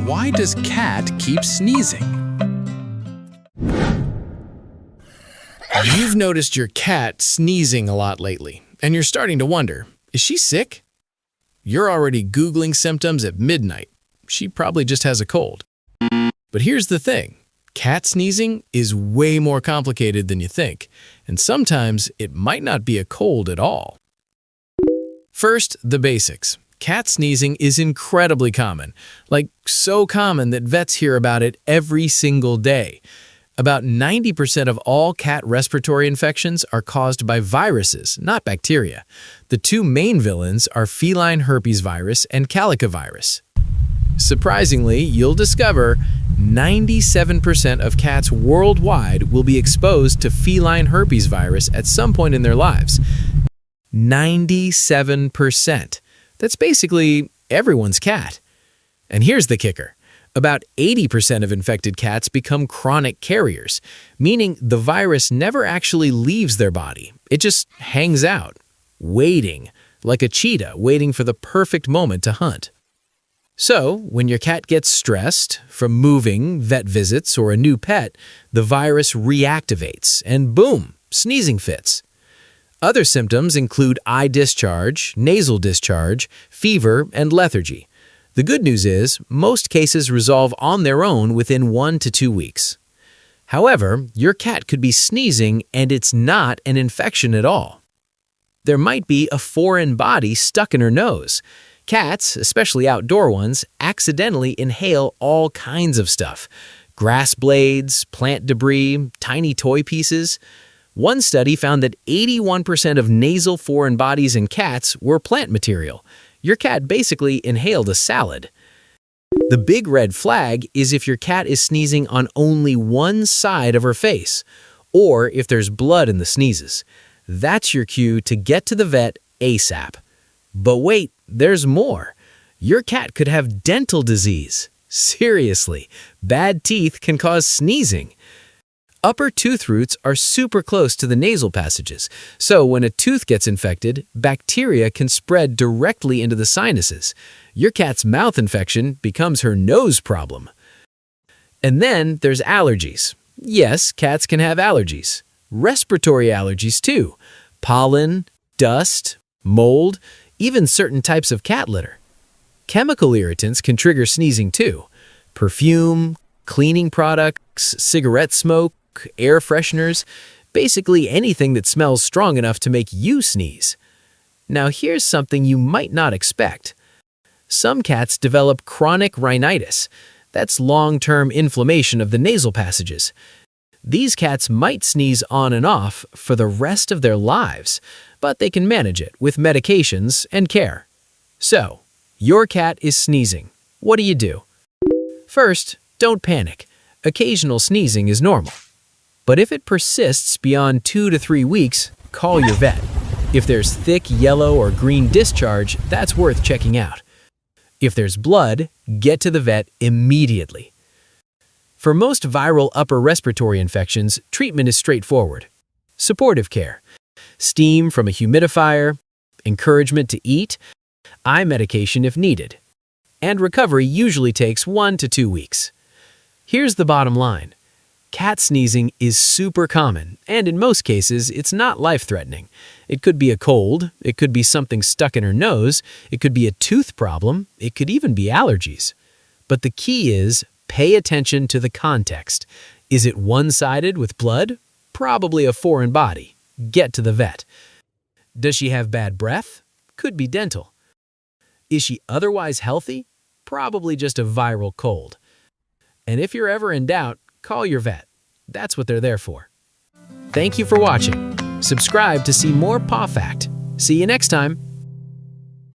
Why does cat keep sneezing? You've noticed your cat sneezing a lot lately, and you're starting to wonder, is she sick? You're already Googling symptoms at midnight. She probably just has a cold. But here's the thing. Cat sneezing is way more complicated than you think, and sometimes it might not be a cold at all. First, the basics. Cat sneezing is incredibly common, like so common that vets hear about it every single day. About 90% of all cat respiratory infections are caused by viruses, not bacteria. The two main villains are feline herpes virus and calicovirus. Surprisingly, you'll discover 97% of cats worldwide will be exposed to feline herpes virus at some point in their lives. 97%. That's basically everyone's cat. And here's the kicker. About 80% of infected cats become chronic carriers, meaning the virus never actually leaves their body. It just hangs out, waiting, like a cheetah waiting for the perfect moment to hunt. So, when your cat gets stressed from moving, vet visits, or a new pet, the virus reactivates and boom, sneezing fits. Other symptoms include eye discharge, nasal discharge, fever, and lethargy. The good news is, most cases resolve on their own within 1 to 2 weeks. However, your cat could be sneezing and it's not an infection at all. There might be a foreign body stuck in her nose. Cats, especially outdoor ones, accidentally inhale all kinds of stuff. Grass blades, plant debris, tiny toy pieces. One study found that 81% of nasal foreign bodies in cats were plant material. Your cat basically inhaled a salad. The big red flag is if your cat is sneezing on only one side of her face, or if there's blood in the sneezes. That's your cue to get to the vet ASAP. But wait, there's more. Your cat could have dental disease. Seriously, bad teeth can cause sneezing. Upper tooth roots are super close to the nasal passages, so when a tooth gets infected, bacteria can spread directly into the sinuses. Your cat's mouth infection becomes her nose problem. And then there's allergies. Yes, cats can have allergies. Respiratory allergies too. Pollen, dust, mold, even certain types of cat litter. Chemical irritants can trigger sneezing too. Perfume, cleaning products, cigarette smoke, air fresheners, basically anything that smells strong enough to make you sneeze. Now here's something you might not expect. Some cats develop chronic rhinitis. That's long-term inflammation of the nasal passages. These cats might sneeze on and off for the rest of their lives, but they can manage it with medications and care. So, your cat is sneezing. What do? First, don't panic. Occasional sneezing is normal. But if it persists beyond 2 to 3 weeks, call your vet. If there's thick yellow or green discharge, that's worth checking out. If there's blood, get to the vet immediately. For most viral upper respiratory infections, treatment is straightforward. Supportive care, steam from a humidifier, encouragement to eat, eye medication if needed, and recovery usually takes 1 to 2 weeks. Here's the bottom line. Cat sneezing is super common, and in most cases, it's not life-threatening. It could be a cold, it could be something stuck in her nose, it could be a tooth problem, it could even be allergies. But the key is, pay attention to the context. Is it one-sided with blood? Probably a foreign body. Get to the vet. Does she have bad breath? Could be dental. Is she otherwise healthy? Probably just a viral cold. And if you're ever in doubt, call your vet. That's what they're there for. Thank you for watching. Subscribe to see more Paw Fact. See you next time.